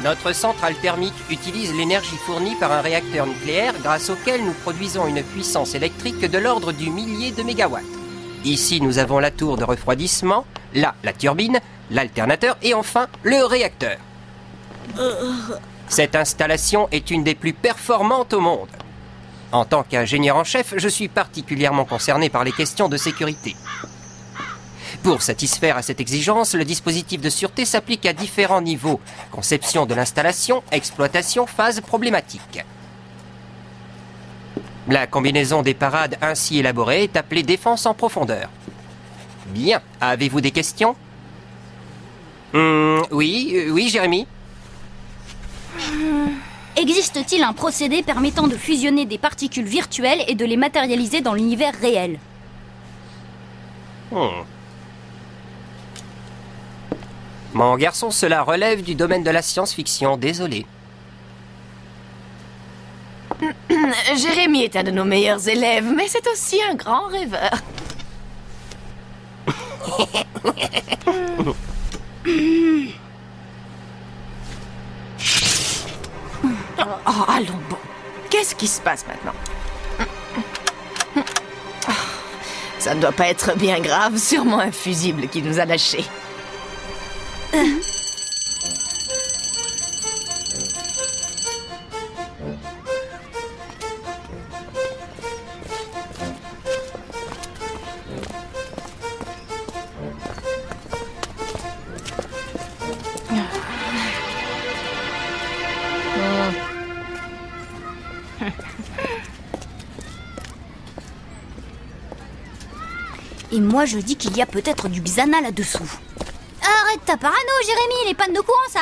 Notre centrale thermique utilise l'énergie fournie par un réacteur nucléaire grâce auquel nous produisons une puissance électrique de l'ordre du millier de mégawatts. Ici, nous avons la tour de refroidissement, là, la turbine, l'alternateur et enfin, le réacteur. Cette installation est une des plus performantes au monde. En tant qu'ingénieur en chef, je suis particulièrement concerné par les questions de sécurité. Pour satisfaire à cette exigence, le dispositif de sûreté s'applique à différents niveaux. Conception de l'installation, exploitation, phase problématique. La combinaison des parades ainsi élaborée est appelée défense en profondeur. Bien, avez-vous des questions? Oui, Jérémy? Existe-t-il un procédé permettant de fusionner des particules virtuelles et de les matérialiser dans l'univers réel? Mon garçon, cela relève du domaine de la science-fiction, désolé. Jérémy est un de nos meilleurs élèves, mais c'est aussi un grand rêveur. Oh, allons bon. Qu'est-ce qui se passe maintenant? Ça ne doit pas être bien grave, sûrement un fusible qui nous a lâchés. Et moi je dis qu'il y a peut-être du Xana là-dessous. Arrête ta parano, Jérémy, les pannes de courant, ça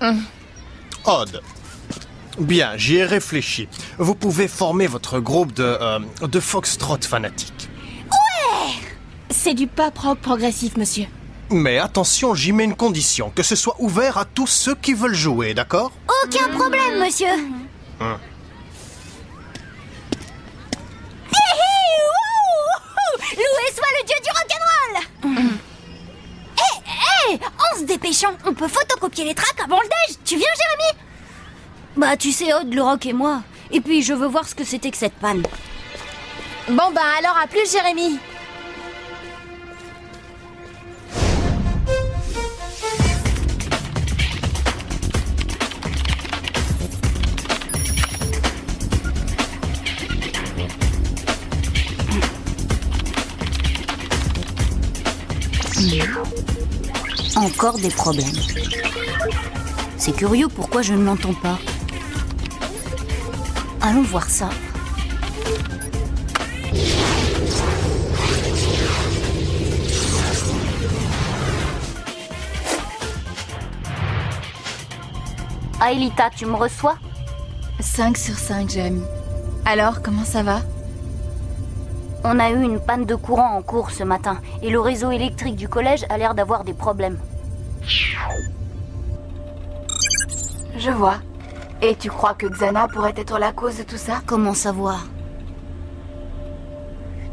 arrive. Odd. Bien, j'y ai réfléchi. Vous pouvez former votre groupe de foxtrot fanatiques. C'est du pop rock progressif, monsieur. Mais attention, j'y mets une condition, que ce soit ouvert à tous ceux qui veulent jouer, d'accord? Aucun problème, monsieur. Loué soit le dieu du rock'n'roll. En se dépêchant, on peut photocopier les tracks avant le déj. Tu viens, Jérémy? Bah, tu sais, Odd, le rock et moi. Et puis, je veux voir ce que c'était que cette panne. Bon ben alors à plus, Jérémy. Encore des problèmes. C'est curieux, pourquoi je ne l'entends pas? Allons voir ça. Aelita, tu me reçois? 5 sur 5, Jérémy. Alors, comment ça va? On a eu une panne de courant en cours ce matin, et le réseau électrique du collège a l'air d'avoir des problèmes. Je vois. Et tu crois que Xana pourrait être la cause de tout ça? Comment savoir?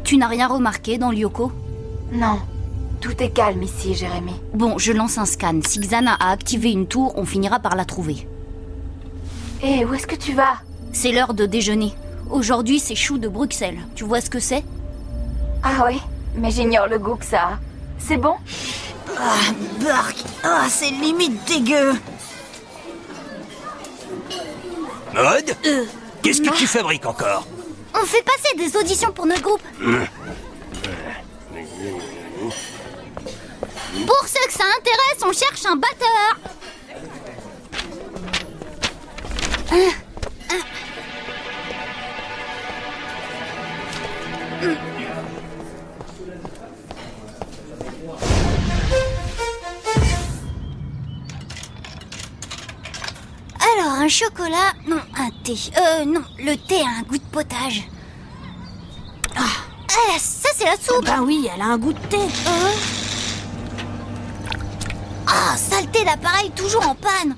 Tu n'as rien remarqué dans Lyoko? Non. Tout est calme ici, Jérémy. Bon, je lance un scan. Si Xana a activé une tour, on finira par la trouver. Hé, où est-ce que tu vas? C'est l'heure de déjeuner. Aujourd'hui, c'est chou de Bruxelles. Tu vois ce que c'est? Ah oui, mais j'ignore le goût que ça a. C'est bon? Ah, bark! Ah, c'est limite dégueu! Maud, qu'est-ce que tu fabriques encore? On fait passer des auditions pour notre groupe. Pour ceux que ça intéresse, on cherche un batteur. Alors, un chocolat... Non, un thé. Non, le thé a un goût de potage. Ça, c'est la soupe. Ben oui, elle a un goût de thé. Saleté d'appareil, toujours en panne.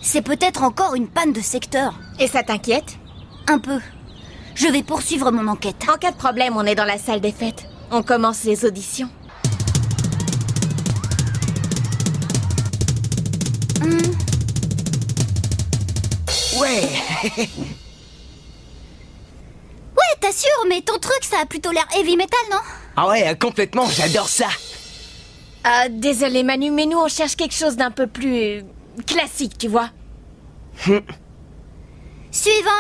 C'est peut-être encore une panne de secteur. Et ça t'inquiète? Un peu. Je vais poursuivre mon enquête. En cas de problème, on est dans la salle des fêtes. On commence les auditions. Ouais, t'assures, mais ton truc, ça a plutôt l'air heavy metal, non? Ah ouais, complètement, j'adore ça. Désolé Manu, mais nous on cherche quelque chose d'un peu plus classique, tu vois. Suivant.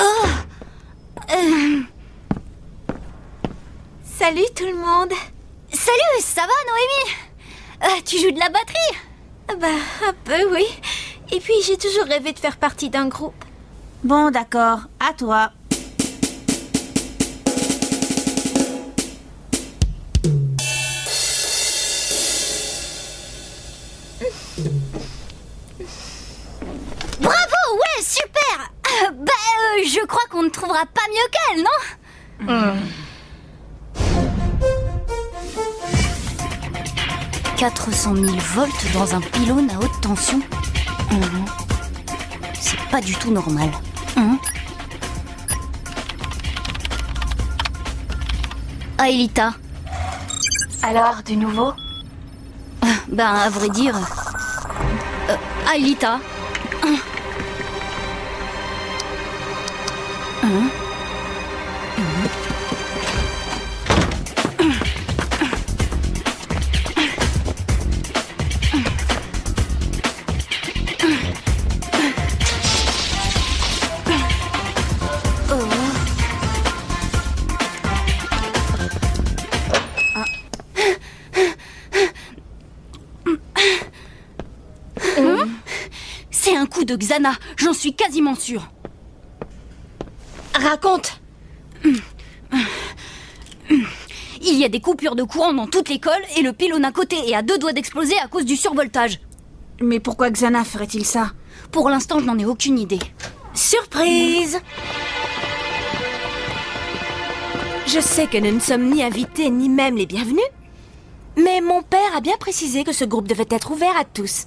Oh. Salut tout le monde. Salut, ça va Noémie? Tu joues de la batterie? Bah, un peu, oui. Et puis, j'ai toujours rêvé de faire partie d'un groupe. Bon, d'accord. À toi. Bravo, ouais, super. Je crois qu'on ne trouvera pas mieux qu'elle, non? 400 000 volts dans un pylône à haute tension. C'est pas du tout normal. Aelita. Alors, du nouveau? Ben, à vrai dire... Aelita. C'est un coup de Xana, j'en suis quasiment sûre. Raconte. Il y a des coupures de courant dans toute l'école et le pylône à côté est à 2 doigts d'exploser à cause du survoltage. Mais pourquoi Xana ferait-il ça? Pour l'instant, je n'en ai aucune idée. Surprise! Je sais que nous ne sommes ni invités ni même les bienvenus, mais mon père a bien précisé que ce groupe devait être ouvert à tous.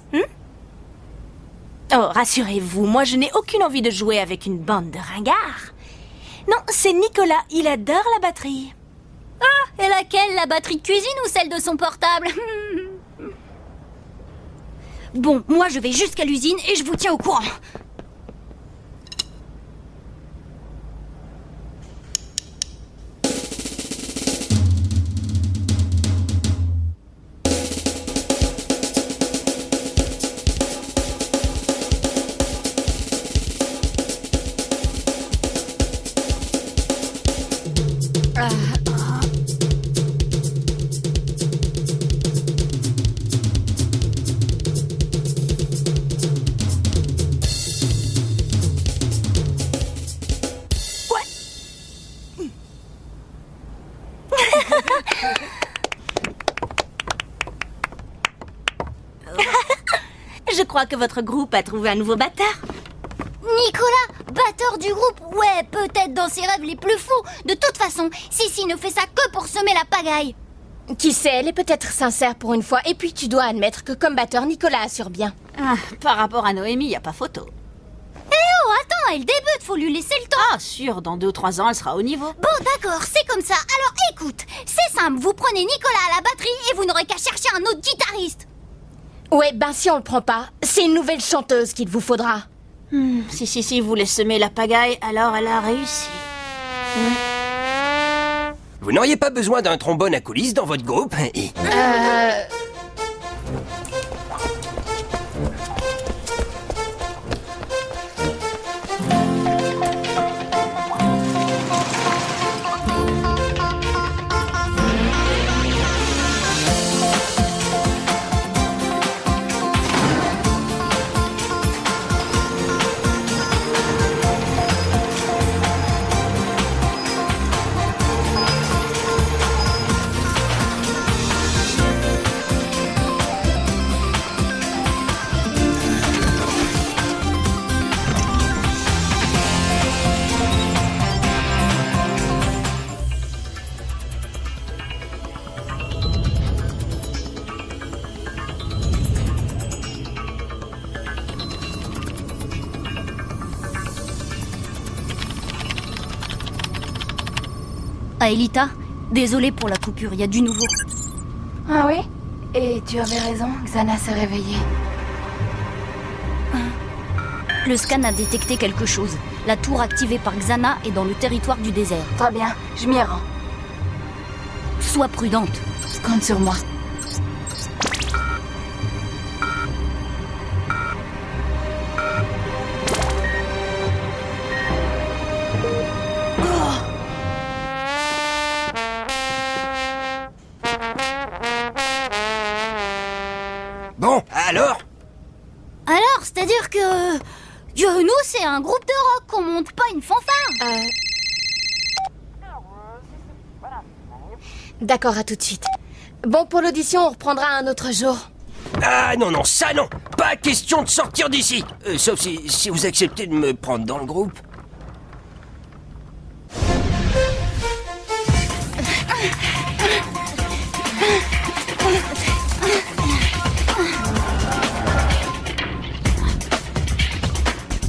Oh, rassurez-vous, moi je n'ai aucune envie de jouer avec une bande de ringards. Non, c'est Nicolas, il adore la batterie. Et laquelle, la batterie de cuisine ou celle de son portable? Bon, moi je vais jusqu'à l'usine et je vous tiens au courant. Je crois que votre groupe a trouvé un nouveau batteur. Nicolas, batteur du groupe, ouais, peut-être dans ses rêves les plus fous. De toute façon, Sissi ne fait ça que pour semer la pagaille. Qui sait, elle est peut-être sincère pour une fois. Et puis tu dois admettre que comme batteur, Nicolas assure bien. Ah, par rapport à Noémie, y a pas photo. Oh, attends, elle débute, faut lui laisser le temps. Ah, sûr, dans 2 ou 3 ans, elle sera au niveau. Bon, d'accord, c'est comme ça. Alors écoute, c'est simple, vous prenez Nicolas à la batterie et vous n'aurez qu'à chercher un autre guitariste. Ouais, ben si on le prend pas, c'est une nouvelle chanteuse qu'il vous faudra. Si Sissi voulait semer la pagaille, alors elle a réussi. Vous n'auriez pas besoin d'un trombone à coulisses dans votre groupe? Aelita, désolée pour la coupure, il y a du nouveau. Ah oui? Et tu avais raison, Xana s'est réveillée. Le scan a détecté quelque chose. La tour activée par Xana est dans le territoire du désert. Très bien, je m'y rends. Sois prudente. Compte sur moi. Bon, alors? Alors, c'est-à-dire que... nous, c'est un groupe de rock, on monte pas une fanfare. D'accord, à tout de suite. Bon, pour l'audition, on reprendra un autre jour. Ah non, non, ça non! Pas question de sortir d'ici! Sauf si vous acceptez de me prendre dans le groupe.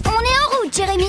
On est en route, Jérémy.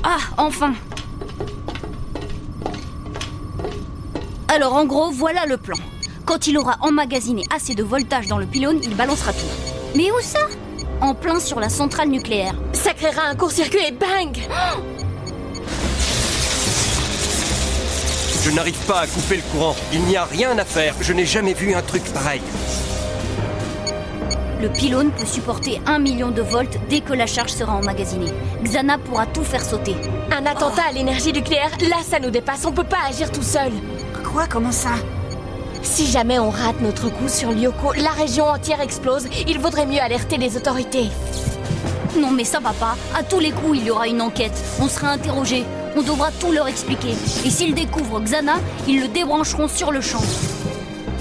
Ah, enfin. Alors en gros, voilà le plan. Quand il aura emmagasiné assez de voltage dans le pylône, il balancera tout. Mais où ça? En plein sur la centrale nucléaire. Ça créera un court-circuit et bang! Je n'arrive pas à couper le courant. Il n'y a rien à faire. Je n'ai jamais vu un truc pareil. Le pylône peut supporter 1 million de volts dès que la charge sera emmagasinée. Xana pourra tout faire sauter. Un attentat à l'énergie nucléaire, là ça nous dépasse, on peut pas agir tout seul. Quoi? Comment ça? Si jamais on rate notre coup sur Lyoko, la région entière explose, il vaudrait mieux alerter les autorités. Non mais ça va pas. À tous les coups, il y aura une enquête. On sera interrogé. On devra tout leur expliquer. Et s'ils découvrent Xana, ils le débrancheront sur le champ.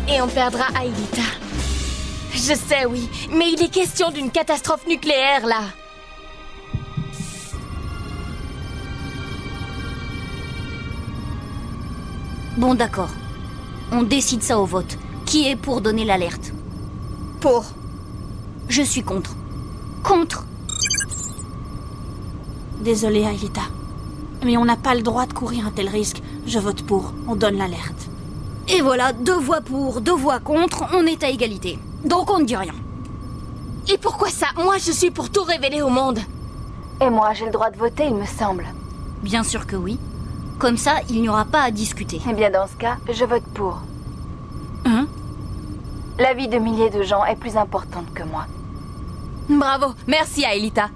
Et on perdra Aelita. Je sais, oui, mais il est question d'une catastrophe nucléaire, là. Bon d'accord. On décide ça au vote. Qui est pour donner l'alerte? Pour. Je suis contre. Contre. Désolée, Aelita. Mais on n'a pas le droit de courir un tel risque. Je vote pour. On donne l'alerte. Et voilà, 2 voix pour, 2 voix contre, on est à égalité. Donc on ne dit rien. Et pourquoi ça? Moi, je suis pour tout révéler au monde. Et moi, j'ai le droit de voter, il me semble. Bien sûr que oui. Comme ça, il n'y aura pas à discuter. Eh bien, dans ce cas, je vote pour. Hein? La vie de milliers de gens est plus importante que moi. Bravo, merci Aelita.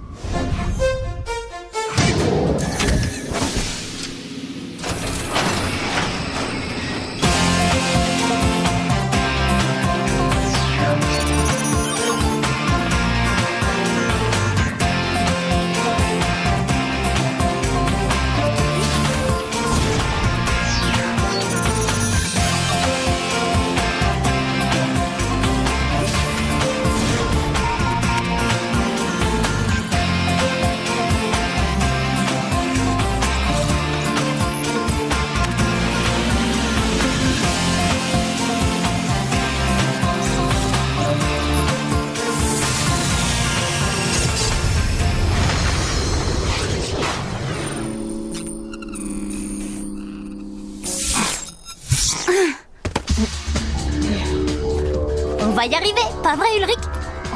On va y arriver, pas vrai Ulrich?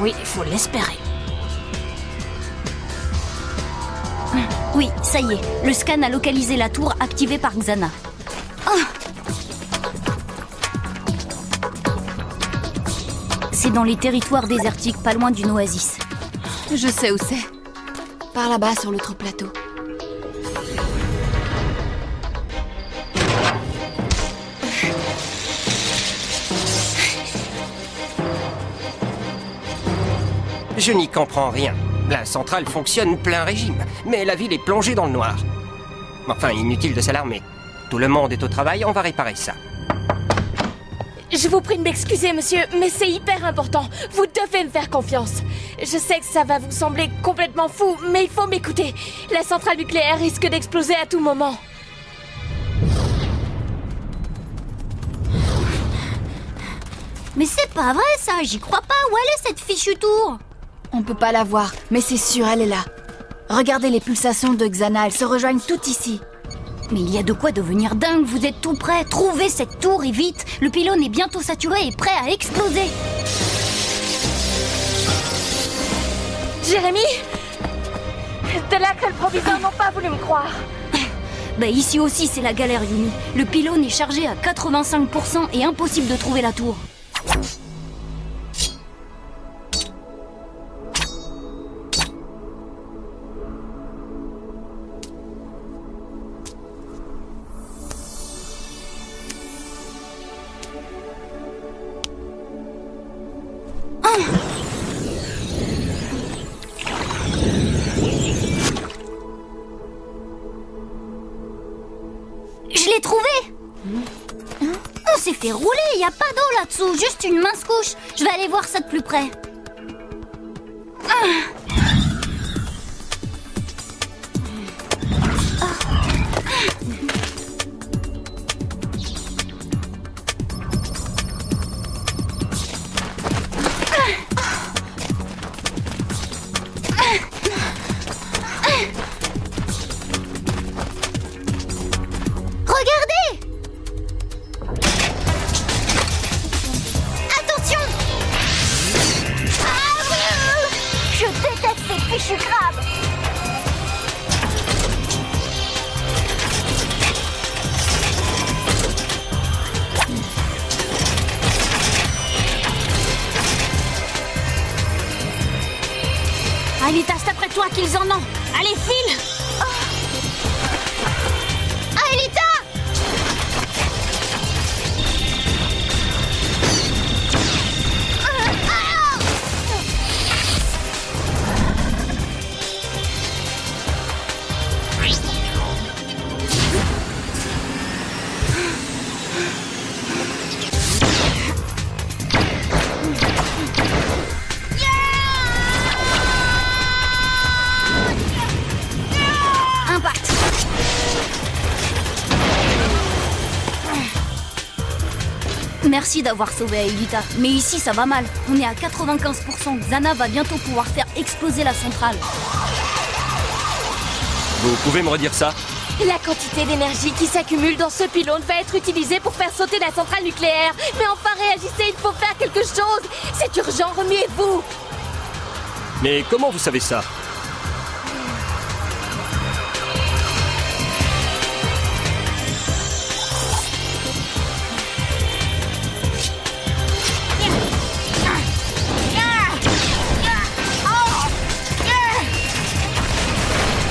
Oui, il faut l'espérer. Oui, ça y est, le scan a localisé la tour activée par Xana. C'est dans les territoires désertiques, pas loin d'une oasis. Je sais où c'est. Par là-bas, sur l'autre plateau. Je n'y comprends rien. La centrale fonctionne plein régime, mais la ville est plongée dans le noir. Enfin, inutile de s'alarmer. Tout le monde est au travail, on va réparer ça. Je vous prie de m'excuser, monsieur, mais c'est hyper important. Vous devez me faire confiance. Je sais que ça va vous sembler complètement fou, mais il faut m'écouter. La centrale nucléaire risque d'exploser à tout moment. Mais c'est pas vrai ça, j'y crois pas. Où elle est cette fichue tour? On peut pas la voir, mais c'est sûr, elle est là. Regardez les pulsations de Xana, elles se rejoignent toutes ici. Mais il y a de quoi devenir dingue, vous êtes tout près. Trouvez cette tour et vite. Le pylône est bientôt saturé et prêt à exploser. Jérémy, de là que le proviseur n'ont pas voulu me croire. Bah ici aussi c'est la galère, Yumi. Le pylône est chargé à 85% et impossible de trouver la tour. Je l'ai trouvé! On s'est fait rouler, il n'y a pas d'eau là-dessous, juste une mince couche. Je vais aller voir ça de plus près. Regardez! Attention! Ah, je déteste ces fichus crabes! Aelita, c'est après toi qu'ils en ont. Allez, file! Aelita! Impact! Merci d'avoir sauvé Aelita, mais ici ça va mal. On est à 95%. Xana va bientôt pouvoir faire exploser la centrale. Vous pouvez me redire ça? La quantité d'énergie qui s'accumule dans ce pylône va être utilisée pour faire sauter la centrale nucléaire. Mais enfin, réagissez, il faut faire quelque chose. C'est urgent, remuez-vous. Mais comment vous savez ça?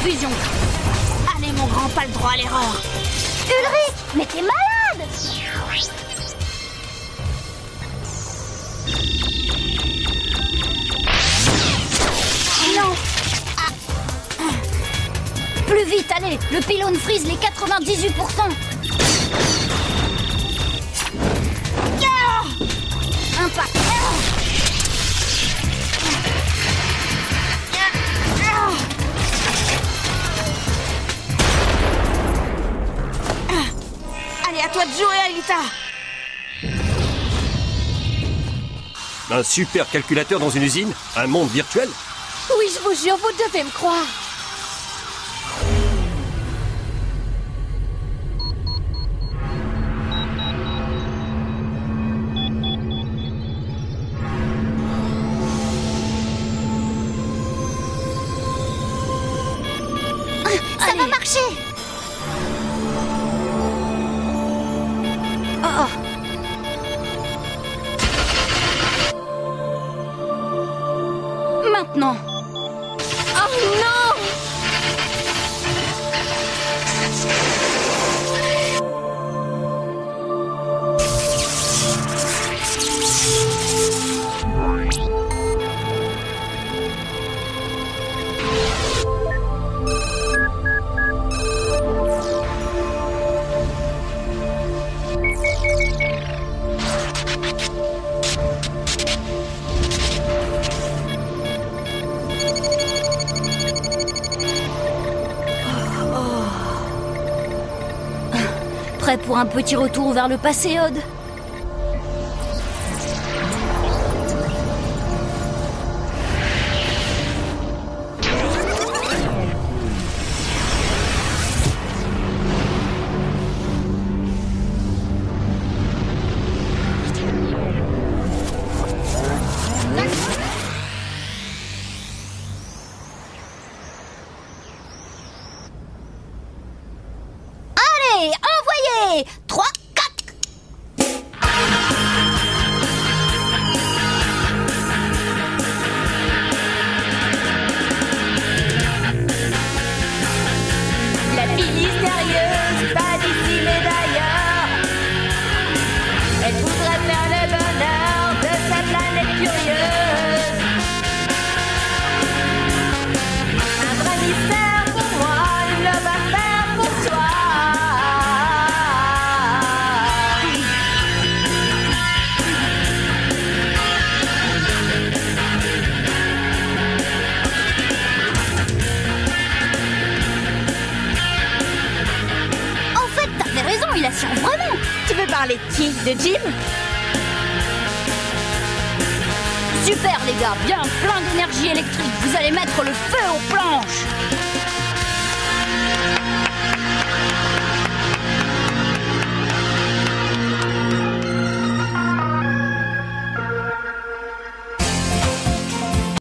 Fusion. Allez, mon grand, pas le droit à l'erreur. Ulrich, mais t'es malade! Non! Plus vite, allez! Le pylône frise les 98%! Impact! Allez, à toi de jouer, Aelita. Un super calculateur dans une usine? Un monde virtuel? Oui, je vous jure, vous devez me croire. Ça va marcher! Oh. Maintenant. Oh non! Prêt pour un petit retour vers le passé, Odd? Allez, envoyez! 3, 4. La fille mystérieuse, pas d'ici mais d'ailleurs. Elle voudrait faire le bonheur de sa planète curieuse. Un vrai mystère pour moi, une love affaire pour toi. En fait, t'avais raison, il assure vraiment. Tu veux parler de qui? De Jim? Super, les gars, bien plein d'énergie électrique. Vous allez mettre le feu aux planches.